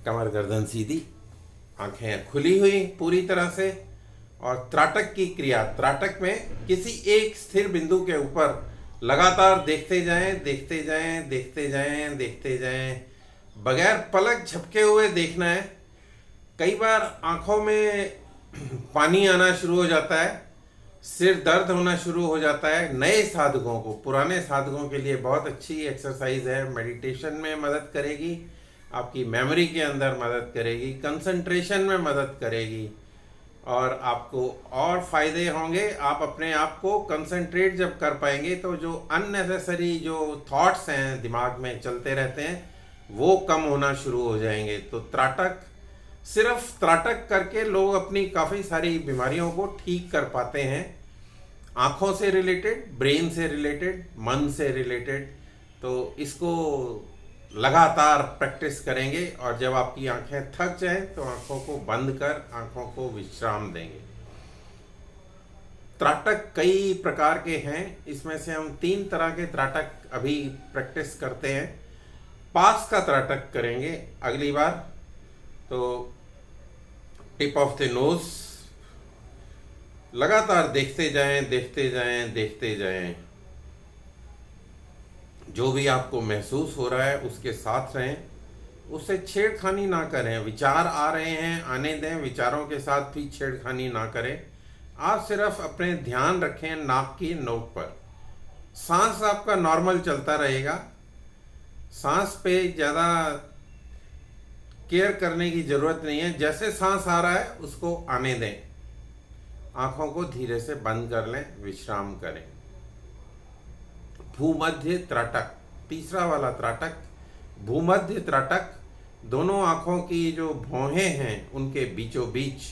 कमर गर्दन सीधी, आंखें खुली हुई पूरी तरह से। और त्राटक की क्रिया, त्राटक में किसी एक स्थिर बिंदु के ऊपर लगातार देखते जाएं, देखते जाएं, देखते जाएं, देखते जाएं, बगैर पलक झपके हुए देखना है। कई बार आंखों में पानी आना शुरू हो जाता है, सिर दर्द होना शुरू हो जाता है। नए साधकों को, पुराने साधकों के लिए बहुत अच्छी एक्सरसाइज है, मेडिटेशन में मदद करेगी, आपकी मेमोरी के अंदर मदद करेगी, कंसंट्रेशन में मदद करेगी और आपको और फायदे होंगे। आप अपने आप को कंसंट्रेट जब कर पाएंगे तो जो अननेसेसरी जो थॉट्स हैं दिमाग में चलते रहते हैं वो कम होना शुरू हो जाएंगे। तो त्राटक, सिर्फ त्राटक करके लोग अपनी काफ़ी सारी बीमारियों को ठीक कर पाते हैं, आँखों से रिलेटेड, ब्रेन से रिलेटेड, मन से रिलेटेड। तो इसको लगातार प्रैक्टिस करेंगे और जब आपकी आंखें थक जाएं तो आंखों को बंद कर आंखों को विश्राम देंगे। त्राटक कई प्रकार के हैं, इसमें से हम 3 तरह के त्राटक अभी प्रैक्टिस करते हैं। पास का त्राटक करेंगे अगली बार। तो टिप ऑफ द नोज, लगातार देखते जाएं, देखते जाएं, देखते जाएं। जो भी आपको महसूस हो रहा है उसके साथ रहें, उससे छेड़खानी ना करें। विचार आ रहे हैं, आने दें, विचारों के साथ भी छेड़खानी ना करें। आप सिर्फ अपने ध्यान रखें नाक की नोक पर। सांस आपका नॉर्मल चलता रहेगा, सांस पे ज़्यादा केयर करने की ज़रूरत नहीं है। जैसे सांस आ रहा है उसको आने दें, आँखों को धीरे से बंद कर लें, विश्राम करें। भूमध्य त्राटक, तीसरा वाला त्राटक, भूमध्य त्राटक। दोनों आँखों की जो भौहें हैं उनके बीचों बीच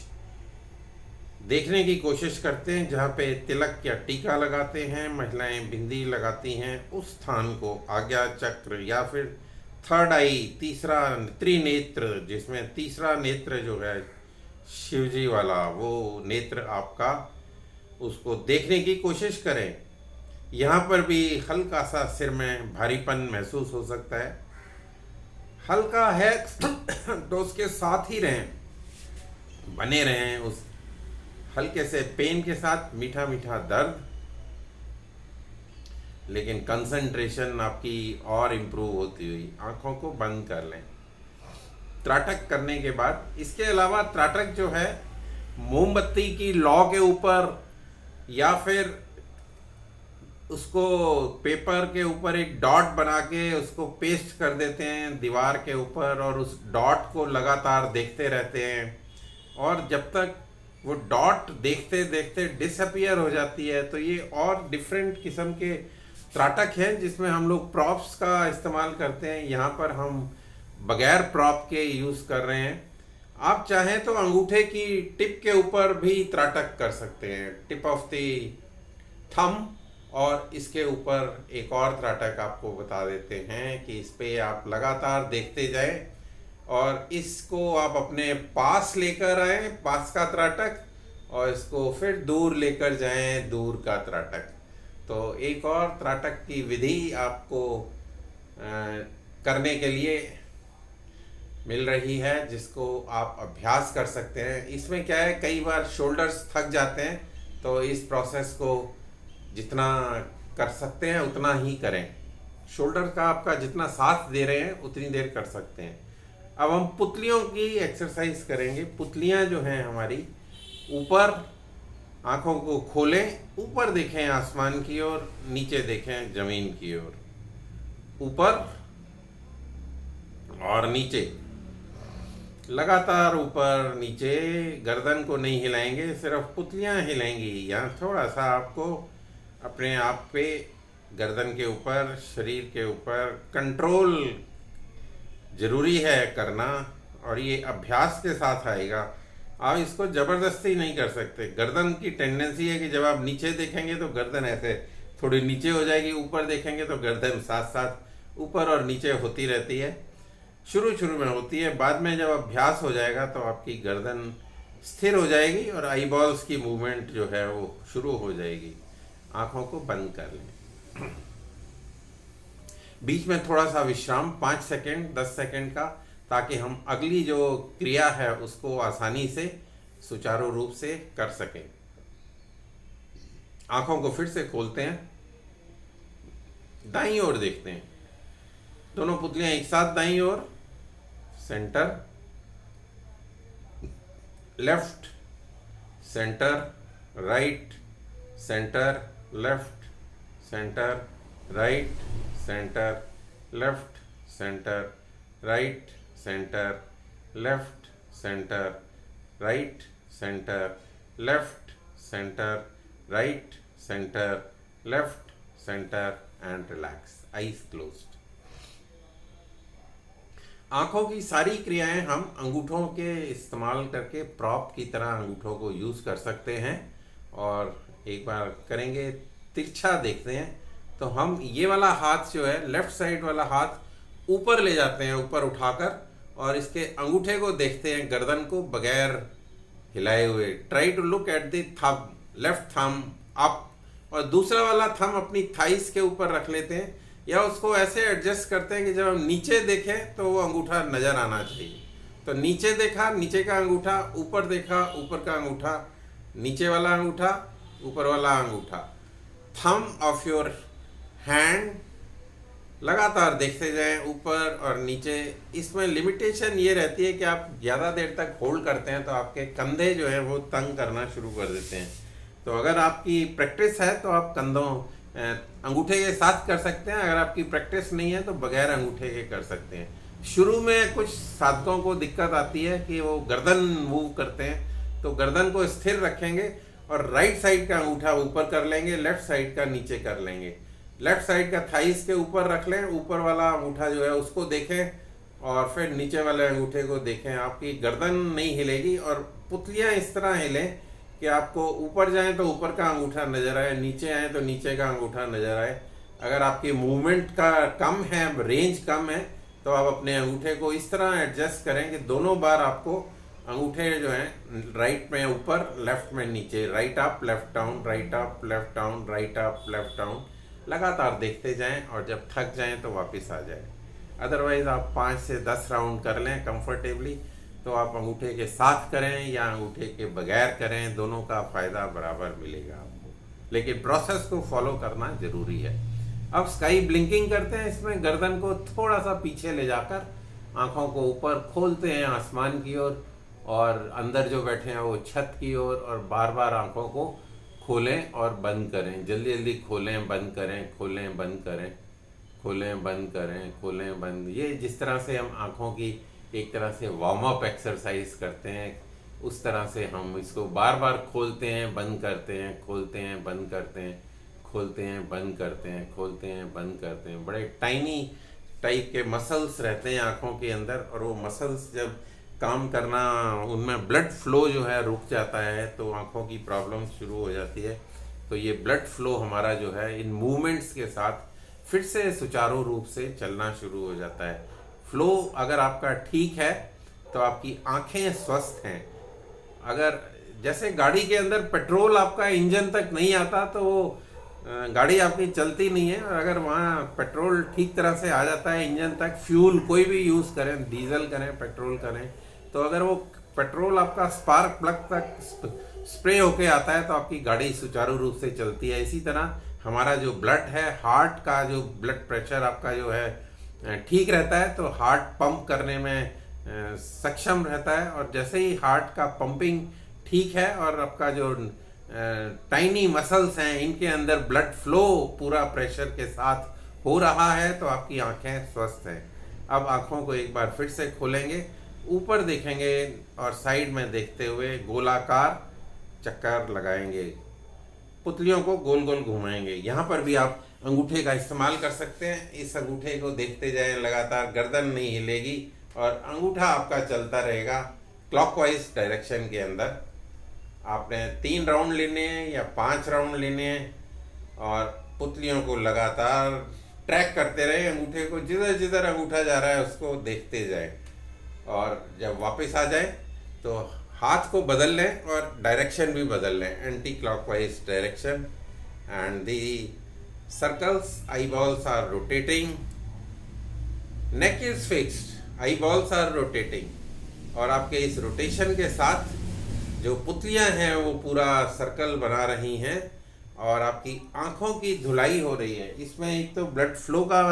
देखने की कोशिश करते हैं। जहाँ पे तिलक या टीका लगाते हैं, महिलाएं बिंदी लगाती हैं, उस स्थान को आज्ञा चक्र या फिर थर्ड आई, तीसरा त्रिनेत्र, जिसमें तीसरा नेत्र जो है शिवजी वाला, वो नेत्र आपका, उसको देखने की कोशिश करें। यहाँ पर भी हल्का सा सिर में भारीपन महसूस हो सकता है, हल्का है तो उसके साथ ही रहें, बने रहें उस हल्के से पेन के साथ। मीठा मीठा दर्द, लेकिन कंसंट्रेशन आपकी और इम्प्रूव होती हुई। आंखों को बंद कर लें त्राटक करने के बाद। इसके अलावा त्राटक जो है मोमबत्ती की लौ के ऊपर या फिर उसको पेपर के ऊपर एक डॉट बना के उसको पेस्ट कर देते हैं दीवार के ऊपर और उस डॉट को लगातार देखते रहते हैं। और जब तक वो डॉट देखते देखते डिसअपियर हो जाती है, तो ये और डिफरेंट किस्म के त्राटक हैं जिसमें हम लोग प्रॉप्स का इस्तेमाल करते हैं। यहाँ पर हम बगैर प्रॉप के यूज़ कर रहे हैं। आप चाहें तो अंगूठे की टिप के ऊपर भी त्राटक कर सकते हैं, टिप ऑफ द थंब। और इसके ऊपर एक और त्राटक आपको बता देते हैं कि इस पे आप लगातार देखते जाएं और इसको आप अपने पास लेकर आएँ, पास का त्राटक, और इसको फिर दूर लेकर जाएं, दूर का त्राटक। तो एक और त्राटक की विधि आपको करने के लिए मिल रही है जिसको आप अभ्यास कर सकते हैं। इसमें क्या है, कई बार शोल्डर्स थक जाते हैं, तो इस प्रोसेस को जितना कर सकते हैं उतना ही करें। शोल्डर का आपका जितना साथ दे रहे हैं उतनी देर कर सकते हैं। अब हम पुतलियों की एक्सरसाइज करेंगे। पुतलियां जो हैं हमारी, ऊपर आँखों को खोलें, ऊपर देखें आसमान की ओर, नीचे देखें जमीन की ओर, ऊपर और नीचे, लगातार ऊपर नीचे। गर्दन को नहीं हिलाएंगे, सिर्फ पुतलियां हिलाएंगी। यहाँ थोड़ा सा आपको अपने आप पे गर्दन के ऊपर, शरीर के ऊपर कंट्रोल ज़रूरी है करना, और ये अभ्यास के साथ आएगा। आप इसको ज़बरदस्ती नहीं कर सकते। गर्दन की टेंडेंसी है कि जब आप नीचे देखेंगे तो गर्दन ऐसे थोड़ी नीचे हो जाएगी, ऊपर देखेंगे तो गर्दन साथ साथ ऊपर और नीचे होती रहती है। शुरू में होती है, बाद में जब अभ्यास हो जाएगा तो आपकी गर्दन स्थिर हो जाएगी और आई बॉल्स की मूवमेंट जो है वो शुरू हो जाएगी। आँखों को बंद कर लें, बीच में थोड़ा सा विश्राम, 5 सेकेंड 10 सेकेंड का, ताकि हम अगली जो क्रिया है उसको आसानी से सुचारू रूप से कर सकें। आंखों को फिर से खोलते हैं, दाईं ओर देखते हैं, दोनों पुतलियां एक साथ दाईं ओर, centre, left, centre, right, centre, left, centre, right, centre, left, centre, right, centre, left, centre, right, centre, left, centre, right, centre, left, centre and relax, eyes closed. आंखों की सारी क्रियाएं हम अंगूठों के इस्तेमाल करके प्रॉप की तरह अंगूठों को यूज़ कर सकते हैं। और एक बार करेंगे, तिरछा देखते हैं तो हम ये वाला हाथ जो है, लेफ्ट साइड वाला हाथ ऊपर ले जाते हैं, ऊपर उठाकर, और इसके अंगूठे को देखते हैं, गर्दन को बगैर हिलाए हुए। Try to look at the thumb, left thumb up, और दूसरा वाला थंब अपनी थाइस के ऊपर रख लेते हैं, या उसको ऐसे एडजस्ट करते हैं कि जब हम नीचे देखें तो वो अंगूठा नज़र आना चाहिए। तो नीचे देखा, नीचे का अंगूठा, ऊपर देखा, ऊपर का अंगूठा, नीचे वाला अंगूठा, ऊपर वाला अंगूठा। थंब ऑफ योर हैंड लगातार देखते जाएं, ऊपर और नीचे। इसमें लिमिटेशन ये रहती है कि आप ज़्यादा देर तक होल्ड करते हैं तो आपके कंधे जो है वो तंग करना शुरू कर देते हैं। तो अगर आपकी प्रैक्टिस है तो आप कंधों अंगूठे के साथ कर सकते हैं, अगर आपकी प्रैक्टिस नहीं है तो बगैर अंगूठे के कर सकते हैं। शुरू में कुछ साधकों को दिक्कत आती है कि वो गर्दन मूव करते हैं, तो गर्दन को स्थिर रखेंगे और राइट साइड का अंगूठा ऊपर कर लेंगे, लेफ्ट साइड का नीचे कर लेंगे। लेफ्ट साइड का थाइस के ऊपर रख लें, ऊपर वाला अंगूठा जो है उसको देखें, और फिर नीचे वाले अंगूठे को देखें। आपकी गर्दन नहीं हिलेगी, और पुतलियां इस तरह हिलें कि आपको ऊपर जाएं तो ऊपर का अंगूठा नज़र आए, नीचे आए तो नीचे का अंगूठा नज़र आए। अगर आपकी मूवमेंट का कम है, रेंज कम है, तो आप अपने अंगूठे को इस तरह एडजस्ट करें कि दोनों बार आपको अंगूठे जो हैं राइट में ऊपर, लेफ्ट में नीचे, right up left down, right up left down, right up left down, लगातार देखते जाएं, और जब थक जाएं तो वापस आ जाएं। अदरवाइज़ आप 5 से 10 राउंड कर लें कंफर्टेबली, तो आप अंगूठे के साथ करें या अंगूठे के बगैर करें, दोनों का फ़ायदा बराबर मिलेगा आपको, लेकिन प्रोसेस को फॉलो करना ज़रूरी है। अब स्काई ब्लिंकिंग करते हैं। इसमें गर्दन को थोड़ा सा पीछे ले जाकर आँखों को ऊपर खोलते हैं आसमान की ओर, और अंदर जो बैठे हैं वो छत की ओर, और बार बार आँखों को खोलें और बंद करें, जल्दी जल्दी खोलें बंद करें, खोलें बंद करें, खोलें बंद करें, खोलें बंद। ये जिस तरह से हम आँखों की एक तरह से वार्म अप एक्सरसाइज करते हैं, उस तरह से हम इसको बार बार खोलते हैं बंद करते हैं, खोलते हैं बंद करते हैं, खोलते हैं बंद करते हैं, खोलते हैं बंद करते हैं। बड़े टाइनी टाइप के मसल्स रहते हैं आँखों के अंदर, और वो मसल्स जब काम करना, उनमें ब्लड फ्लो जो है रुक जाता है, तो आँखों की प्रॉब्लम शुरू हो जाती है। तो ये ब्लड फ्लो हमारा जो है इन मूवमेंट्स के साथ फिर से सुचारू रूप से चलना शुरू हो जाता है। फ्लो अगर आपका ठीक है तो आपकी आंखें स्वस्थ हैं। अगर जैसे गाड़ी के अंदर पेट्रोल आपका इंजन तक नहीं आता तो वो गाड़ी आपकी चलती नहीं है, और अगर वहाँ पेट्रोल ठीक तरह से आ जाता है इंजन तक, फ्यूल कोई भी यूज़ करें, डीजल करें, पेट्रोल करें, तो अगर वो पेट्रोल आपका स्पार्क प्लग तक स्प्रे होके आता है तो आपकी गाड़ी सुचारू रूप से चलती है। इसी तरह हमारा जो ब्लड है, हार्ट का जो ब्लड प्रेशर आपका जो है ठीक रहता है, तो हार्ट पंप करने में सक्षम रहता है। और जैसे ही हार्ट का पंपिंग ठीक है और आपका जो टाइनी मसल्स हैं इनके अंदर ब्लड फ्लो पूरा प्रेशर के साथ हो रहा है, तो आपकी आंखें स्वस्थ हैं। अब आंखों को एक बार फिर से खोलेंगे, ऊपर देखेंगे और साइड में देखते हुए गोलाकार चक्कर लगाएंगे, पुतलियों को गोल गोल घुमाएंगे। यहाँ पर भी आप अंगूठे का इस्तेमाल कर सकते हैं। इस अंगूठे को देखते जाएं, लगातार गर्दन नहीं हिलेगी और अंगूठा आपका चलता रहेगा क्लॉकवाइज डायरेक्शन के अंदर। आपने 3 राउंड लेने हैं या 5 राउंड लेने हैं, और पुतलियों को लगातार ट्रैक करते रहे, अंगूठे को जिधर जिधर अंगूठा जा रहा है उसको देखते जाएं, और जब वापस आ जाए तो हाथ को बदल लें और डायरेक्शन भी बदल लें, anti clockwise direction, and the circles, eye balls are rotating, neck is fixed, eye balls are rotating, और आपके इस रोटेशन के साथ जो पुतलियां हैं वो पूरा सर्कल बना रही हैं और आपकी आंखों की धुलाई हो रही है। इसमें एक तो ब्लड फ्लो का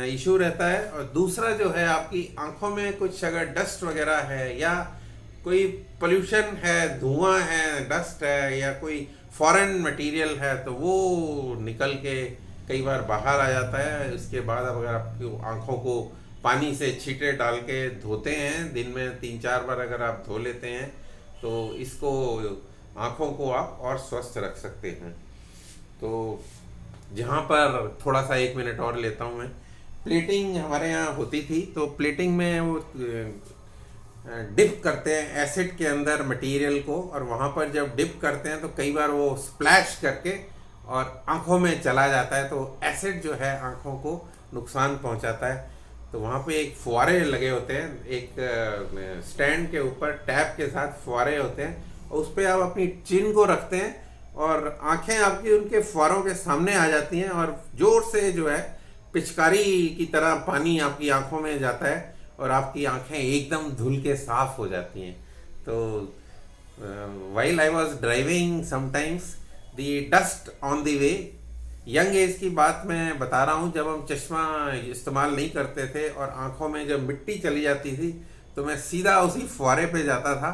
इशू रहता है, और दूसरा जो है आपकी आंखों में कुछ अगर डस्ट वगैरह है या कोई पोल्यूशन है, धुआं है, डस्ट है या कोई फॉरेन मटेरियल है, तो वो निकल के कई बार बाहर आ जाता है। उसके बाद अब अगर आपकी आंखों को पानी से छींटे डाल के धोते हैं, दिन में 3-4 बार अगर आप धो लेते हैं, तो इसको आंखों को आप और स्वस्थ रख सकते हैं। तो जहाँ पर थोड़ा सा 1 मिनट और लेता हूँ मैं। प्लेटिंग हमारे यहाँ होती थी, तो प्लेटिंग में वो डिप करते हैं एसिड के अंदर मटेरियल को, और वहाँ पर जब डिप करते हैं तो कई बार वो स्प्लैश करके और आंखों में चला जाता है, तो एसिड जो है आंखों को नुकसान पहुँचाता है। तो वहाँ पे एक फुहारे लगे होते हैं, एक स्टैंड के ऊपर टैप के साथ फुहारे होते हैं, और उस पर आप अपनी चिन को रखते हैं और आंखें आपकी उनके फुहारों के सामने आ जाती हैं, और ज़ोर से जो है पिचकारी की तरह पानी आपकी आंखों में जाता है और आपकी आंखें एकदम धुल के साफ हो जाती हैं। तो while I was driving sometimes the dust on the way, young age की बात मैं बता रहा हूँ, जब हम चश्मा इस्तेमाल नहीं करते थे और आंखों में जब मिट्टी चली जाती थी, तो मैं सीधा उसी फुहारे पे जाता था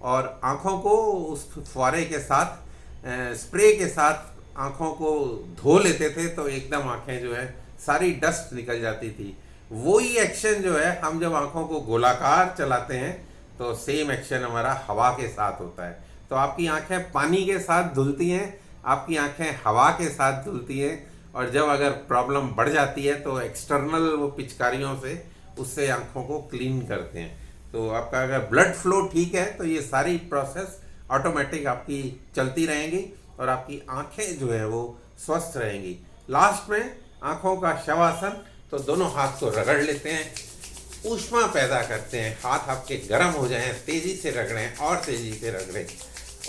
और आंखों को उस फुहारे के साथ स्प्रे के साथ आंखों को धो लेते थे, तो एकदम आंखें जो है सारी डस्ट निकल जाती थी। वही एक्शन जो है हम जब आंखों को गोलाकार चलाते हैं, तो सेम एक्शन हमारा हवा के साथ होता है। तो आपकी आंखें पानी के साथ धुलती हैं, आपकी आंखें हवा के साथ धुलती हैं, और जब अगर प्रॉब्लम बढ़ जाती है तो एक्सटर्नल वो पिचकारियों से उससे आंखों को क्लीन करते हैं। तो आपका अगर ब्लड फ्लो ठीक है तो ये सारी प्रोसेस ऑटोमेटिक आपकी चलती रहेंगी और आपकी आंखें जो है वो स्वस्थ रहेंगी। लास्ट में आंखों का शवासन, तो दोनों हाथ को रगड़ लेते हैं, ऊष्मा पैदा करते हैं, हाथ आपके गर्म हो जाएं, तेज़ी से रगड़ें और तेज़ी से रगड़ें,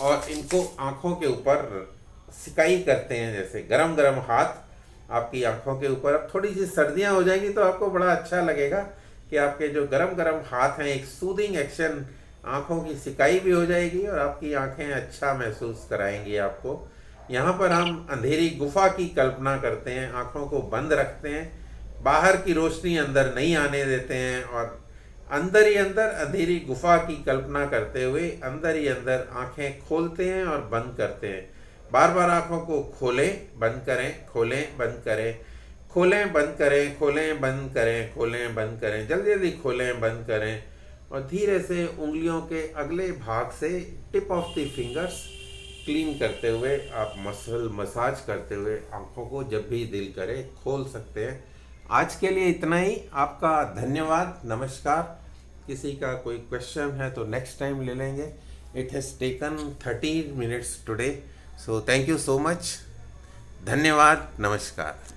और इनको आंखों के ऊपर सिकाई करते हैं, जैसे गरम गरम हाथ आपकी आंखों के ऊपर। अब थोड़ी सी सर्दियां हो जाएंगी तो आपको बड़ा अच्छा लगेगा कि आपके जो गरम गरम हाथ हैं, एक सूदिंग एक्शन, आंखों की सिकाई भी हो जाएगी और आपकी आंखें अच्छा महसूस कराएंगी आपको। यहाँ पर हम अंधेरी गुफा की कल्पना करते हैं, आंखों को बंद रखते हैं, बाहर की रोशनी अंदर नहीं आने देते हैं, और अंदर ही अंदर अंधेरी गुफा की कल्पना करते हुए अंदर ही अंदर आंखें खोलते हैं और बंद करते हैं। बार बार आंखों को खोलें, बंद करें, खोलें, बंद करें, खोलें, बंद करें, खोलें, बंद करें, खोलें, बंद करें, जल्दी जल्दी खोलें, बंद करें, और धीरे से उंगलियों के अगले भाग से tip of the fingers clean करते हुए आप मसल मसाज करते हुए आंखों को जब भी दिल करे खोल सकते हैं। आज के लिए इतना ही। आपका धन्यवाद, नमस्कार। किसी का कोई क्वेश्चन है तो नेक्स्ट टाइम ले लेंगे। It has taken 30 minutes today, so thank you so much. धन्यवाद, नमस्कार।